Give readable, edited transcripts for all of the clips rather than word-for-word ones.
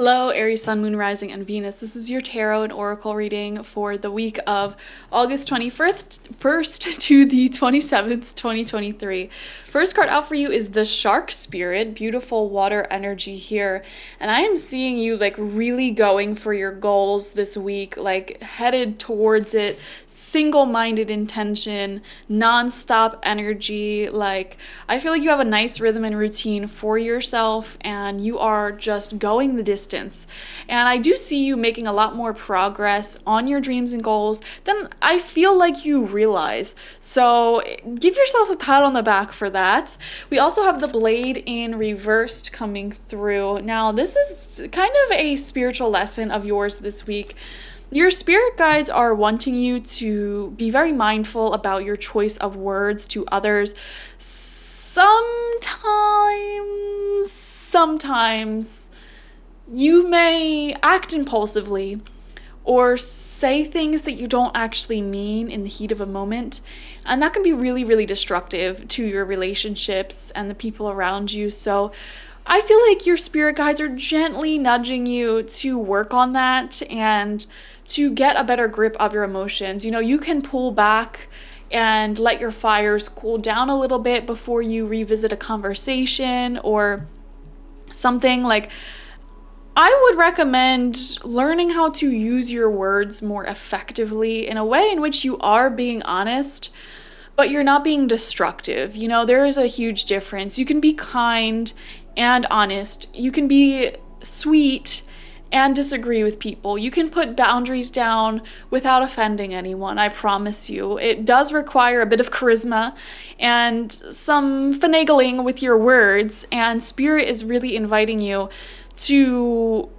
Hello, Aries, Sun, Moon, Rising, and Venus. This is your tarot and oracle reading for the week of August 21st to the 27th, 2023. First card out for you is the Shark Spirit, beautiful water energy here. And I am seeing you like really going for your goals this week, like headed towards it, single-minded intention, non-stop energy. Like I feel like you have a nice rhythm and routine for yourself and you are just going the distance. And I do see you making a lot more progress on your dreams and goals than I feel like you realize. So give yourself a pat on the back for that. We also have the Blade in reversed coming through. Now, this is kind of a spiritual lesson of yours this week. Your spirit guides are wanting you to be very mindful about your choice of words to others. Sometimes you may act impulsively or say things that you don't actually mean in the heat of a moment. And that can be really, really destructive to your relationships and the people around you. So I feel like your spirit guides are gently nudging you to work on that and to get a better grip of your emotions. You know, you can pull back and let your fires cool down a little bit before you revisit a conversation or something. Like, I would recommend learning how to use your words more effectively in a way in which you are being honest, but you're not being destructive. You know, there is a huge difference. You can be kind and honest. You can be sweet and disagree with people. You can put boundaries down without offending anyone, I promise you. It does require a bit of charisma and some finagling with your words, and Spirit is really inviting you to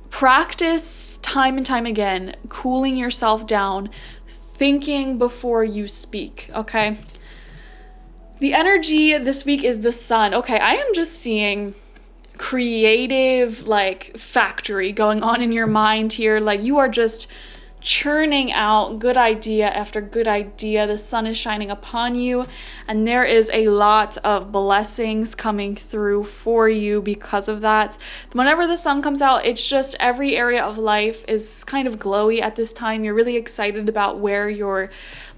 practice time and time again, cooling yourself down, thinking before you speak, okay? The energy this week is the Sun. Okay, I am just seeing creative, like, factory going on in your mind here. Like, you are just churning out good idea after good idea. The sun is shining upon you, and there is a lot of blessings coming through for you because of that. Whenever the sun comes out, it's just every area of life is kind of glowy at this time. You're really excited about where your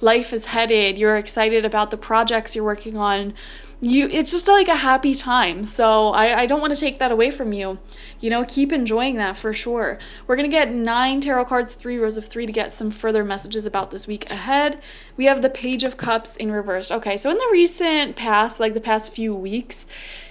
life is headed. You're excited about the projects you're working on. It's just like a happy time. So I don't want to take that away from you. You know, keep enjoying that for sure. We're going to get 9 tarot cards, 3 rows of 3 to get some further messages about this week ahead. We have the Page of Cups in reverse. Okay, so in the recent past, like the past few weeks,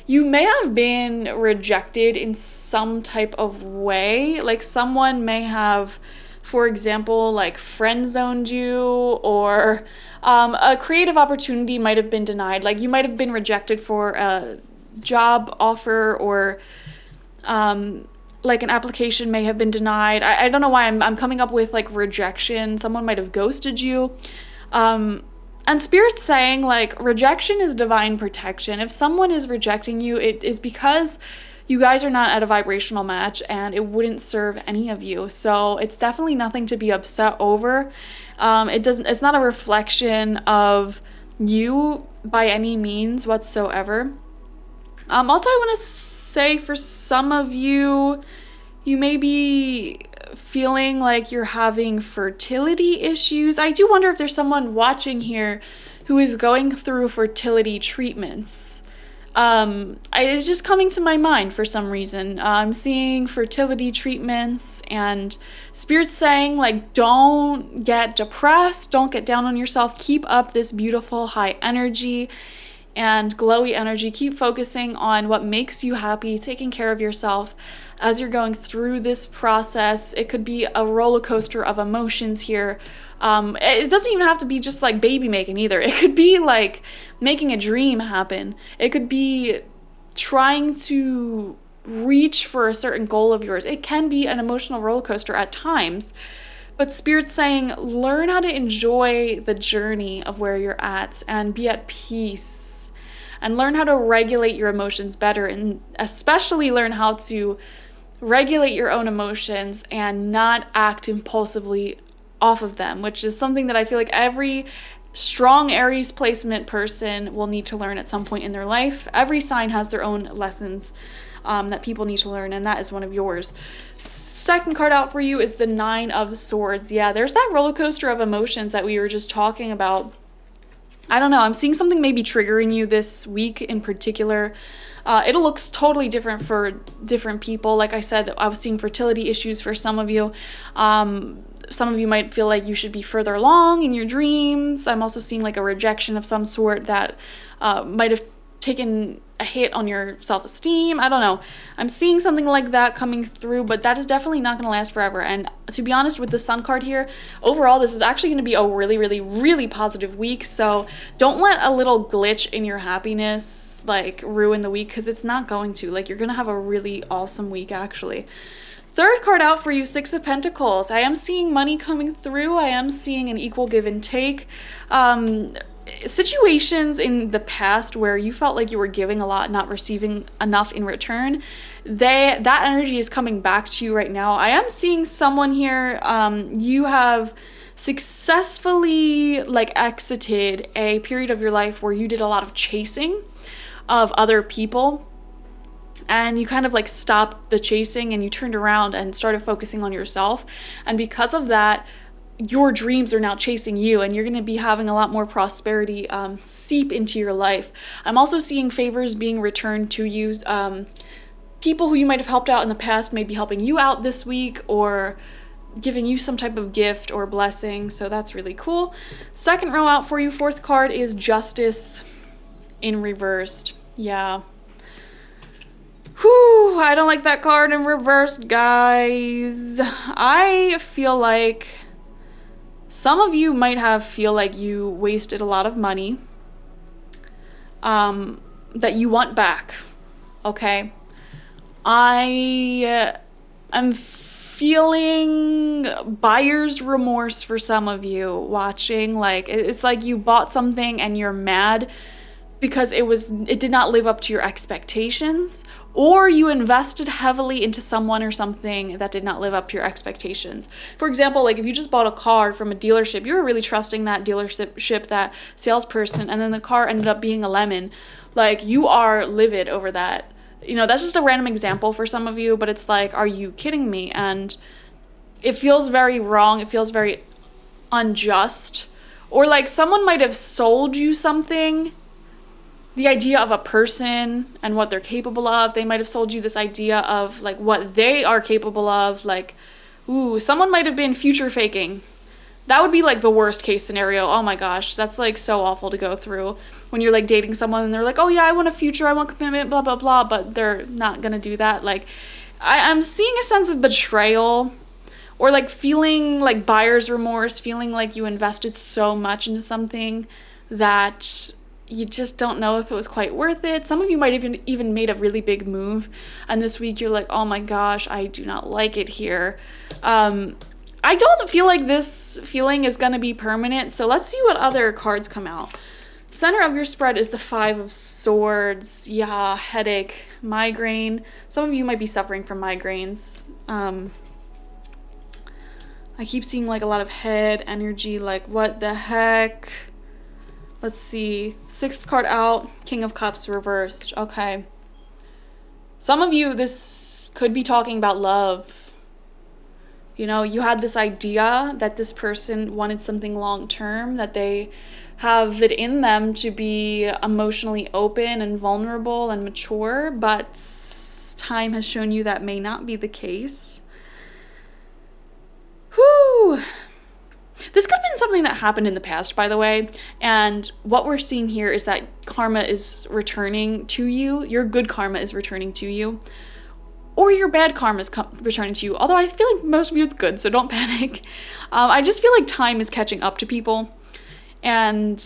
you may have been rejected in some type of way. Like someone may have, for example, like friend zoned you, or a creative opportunity might have been denied. Like you might have been rejected for a job offer, or like an application may have been denied. I don't know why I'm coming up with like rejection. Someone might have ghosted you. And Spirit's saying like rejection is divine protection. If someone is rejecting you, it is because you guys are not at a vibrational match and it wouldn't serve any of you. So it's definitely nothing to be upset over. It's not a reflection of you by any means whatsoever. Also, I want to say for some of you, you may be feeling like you're having fertility issues. I do wonder if there's someone watching here who is going through fertility treatments. It's just coming to my mind for some reason. I'm seeing fertility treatments, and Spirit's saying, like, don't get depressed, don't get down on yourself, keep up this beautiful high energy and glowy energy. Keep focusing on what makes you happy, taking care of yourself as you're going through this process. It could be a roller coaster of emotions here. It doesn't even have to be just like baby making either. It could be like making a dream happen. It could be trying to reach for a certain goal of yours. It can be an emotional roller coaster at times. But Spirit's saying, learn how to enjoy the journey of where you're at and be at peace. And learn how to regulate your emotions better, and especially learn how to regulate your own emotions and not act impulsively off of them, which is something that I feel like every strong Aries placement person will need to learn at some point in their life. Every sign has their own lessons that people need to learn, and that is one of yours. Second card out for you is the Nine of Swords. Yeah, there's that roller coaster of emotions that we were just talking about. I don't know, I'm seeing something maybe triggering you this week in particular. It looks totally different for different people. Like I said, I was seeing fertility issues for some of you. Some of you might feel like you should be further along in your dreams. I'm also seeing like a rejection of some sort that might have taken a hit on your self-esteem. I don't know. I'm seeing something like that coming through, but that is definitely not going to last forever. And to be honest, with the Sun card here, overall, this is actually going to be a really, really, really positive week. So don't let a little glitch in your happiness like ruin the week, because it's not going to. Like, you're going to have a really awesome week, actually. Third card out for you, Six of Pentacles. I am seeing money coming through. I am seeing an equal give and take. Situations in the past where you felt like you were giving a lot, not receiving enough in return, that energy is coming back to you right now. I am seeing someone here, you have successfully like exited a period of your life where you did a lot of chasing of other people, and you kind of like stopped the chasing and you turned around and started focusing on yourself. And because of that, your dreams are now chasing you, and you're going to be having a lot more prosperity seep into your life. I'm also seeing favors being returned to you. People who you might have helped out in the past may be helping you out this week, or giving you some type of gift or blessing. So that's really cool. Second row out for you, fourth card is Justice in reversed. Yeah. Whew, I don't like that card in reversed, guys. I feel like some of you might feel like you wasted a lot of money that you want back, okay? I am feeling buyer's remorse for some of you watching. Like, it's like you bought something and you're mad because it did not live up to your expectations, or you invested heavily into someone or something that did not live up to your expectations. For example, like if you just bought a car from a dealership, you were really trusting that dealership, that salesperson, and then the car ended up being a lemon. Like, you are livid over that. You know, that's just a random example for some of you, but it's like, are you kidding me? And it feels very wrong. It feels very unjust. Or like someone might have sold you something, the idea of a person and what they're capable of. They might have sold you this idea of like what they are capable of. Like, ooh, someone might have been future faking. That would be like the worst case scenario. Oh my gosh, that's like so awful to go through when you're like dating someone and they're like, oh yeah, I want a future, I want commitment, blah, blah, blah, but they're not gonna do that. Like, I'm seeing a sense of betrayal, or like feeling like buyer's remorse, feeling like you invested so much into something that you just don't know if it was quite worth it. Some of you might even made a really big move, and this week you're like, oh my gosh, I do not like it here. I don't feel like this feeling is going to be permanent, so let's see what other cards come out. Center of your spread is the Five of Swords. Yeah, headache, migraine. Some of you might be suffering from migraines. I keep seeing like a lot of head energy, like what the heck? Let's see. Sixth card out, King of Cups reversed. Okay. Some of you, this could be talking about love. You know, you had this idea that this person wanted something long-term, that they have it in them to be emotionally open and vulnerable and mature, but time has shown you that may not be the case. Whew. This could have been something that happened in the past, by the way, and what we're seeing here is that karma is returning to you. Your good karma is returning to you, or your bad karma is returning to you, although I feel like most of you it's good, so don't panic. I just feel like time is catching up to people, and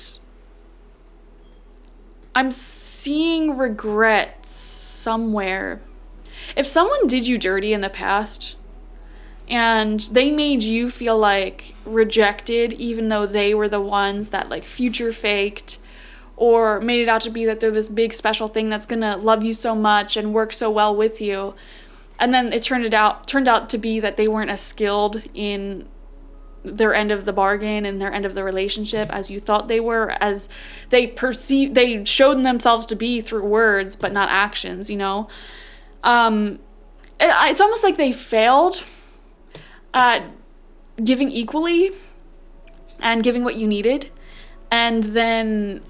I'm seeing regrets somewhere. If someone did you dirty in the past, and they made you feel like rejected, even though they were the ones that like future faked or made it out to be that they're this big special thing that's gonna love you so much and work so well with you, and then it turned out to be that they weren't as skilled in their end of the bargain and their end of the relationship as you thought they were, as they showed themselves to be through words but not actions, you know. It's almost like they failed at giving equally and giving what you needed, and then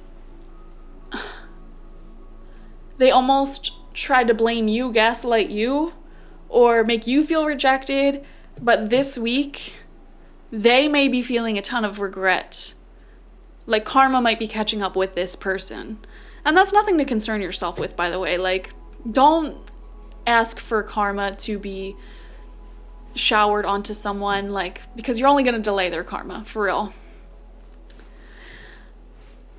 they almost tried to blame you, gaslight you, or make you feel rejected. But this week, they may be feeling a ton of regret. Like, karma might be catching up with this person. And that's nothing to concern yourself with, by the way. Like, don't ask for karma to be showered onto someone, like, because you're only going to delay their karma, for real.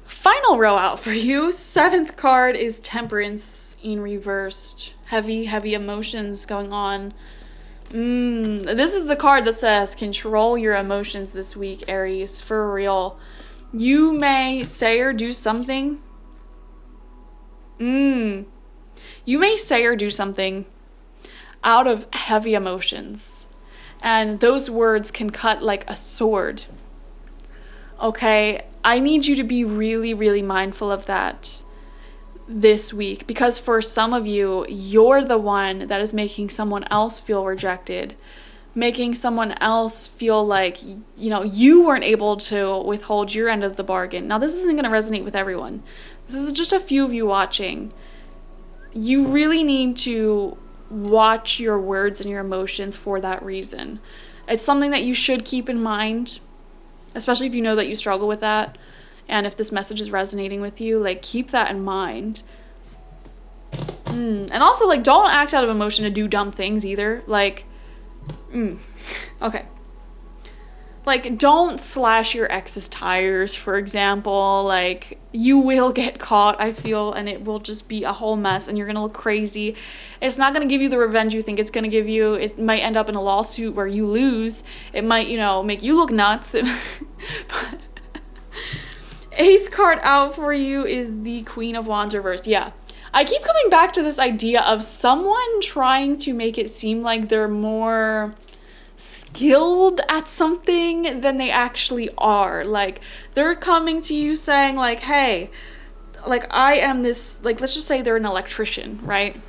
Final row out for you. 7th card is Temperance in reversed. Heavy emotions going on. This is the card that says control your emotions this week, Aries, for real. You may say or do something. You may say or do something out of heavy emotions, and those words can cut like a sword. Okay, I need you to be really, really mindful of that this week, because for some of you, you're the one that is making someone else feel rejected, making someone else feel like, you know, you weren't able to withhold your end of the bargain. Now, this isn't going to resonate with everyone. This is just a few of you watching. You really need to watch your words and your emotions for that reason. It's something that you should keep in mind, especially if you know that you struggle with that. And if this message is resonating with you, like, keep that in mind. And also, like, don't act out of emotion to do dumb things either. Like, okay. Like, don't slash your ex's tires, for example. Like, you will get caught, I feel, and it will just be a whole mess, and you're gonna look crazy. It's not gonna give you the revenge you think it's gonna give you. It might end up in a lawsuit where you lose. It might, you know, make you look nuts. But 8th card out for you is the Queen of Wands reversed. Yeah. I keep coming back to this idea of someone trying to make it seem like they're more skilled at something than they actually are. Like, they're coming to you saying, like, hey, like, I am this, like, let's just say they're an electrician, right?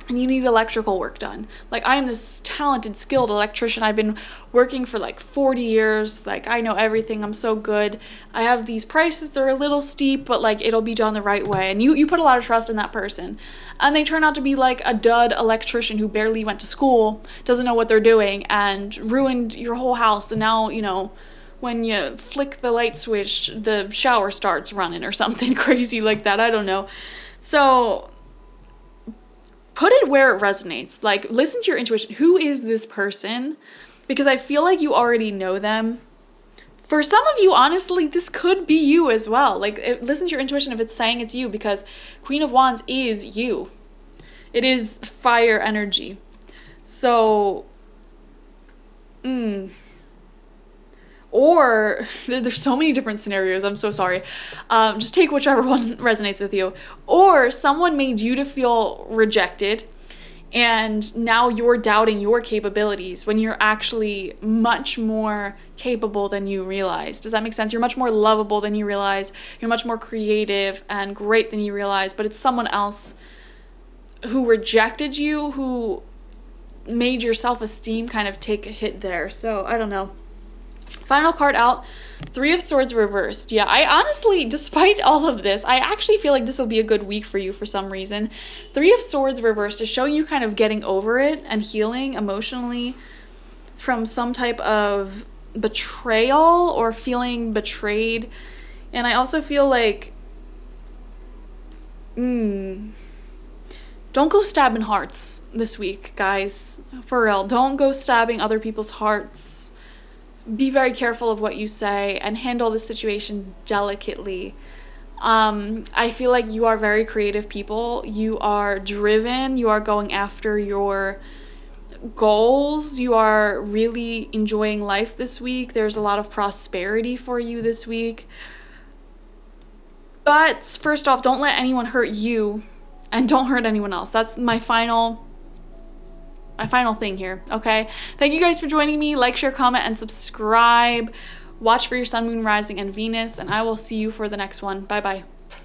And you need electrical work done. Like, I am this talented, skilled electrician. I've been working for like 40 years. Like, I know everything. I'm so good. I have these prices. They're a little steep, but like, it'll be done the right way. And you put a lot of trust in that person. And they turn out to be like a dud electrician who barely went to school, doesn't know what they're doing, and ruined your whole house. And now, you know, when you flick the light switch, the shower starts running or something crazy like that. I don't know. So put it where it resonates. Like, listen to your intuition. Who is this person? Because I feel like you already know them. For some of you, honestly, this could be you as well. Like, listen to your intuition if it's saying it's you, because Queen of Wands is you. It is fire energy. So, or there's so many different scenarios. I'm so sorry. Just take whichever one resonates with you. Or someone made you to feel rejected, and now you're doubting your capabilities when you're actually much more capable than you realize. Does that make sense? You're much more lovable than you realize. You're much more creative and great than you realize, but it's someone else who rejected you, who made your self-esteem kind of take a hit there. So, I don't know. Final card out, 3 of Swords reversed. Yeah, I honestly, despite all of this, I actually feel like this will be a good week for you for some reason. 3 of Swords reversed is showing you kind of getting over it and healing emotionally from some type of betrayal or feeling betrayed. And I also feel like, don't go stabbing hearts this week, guys. For real, don't go stabbing other people's hearts. Be very careful of what you say and handle the situation delicately. I feel like you are very creative people. You are driven. You are going after your goals. You are really enjoying life this week. There's a lot of prosperity for you this week. But first off, don't let anyone hurt you, and don't hurt anyone else. That's my final thing here, okay? Thank you guys for joining me. Like, share, comment, and subscribe. Watch for your sun, moon, rising, and Venus, and I will see you for the next one. Bye-bye.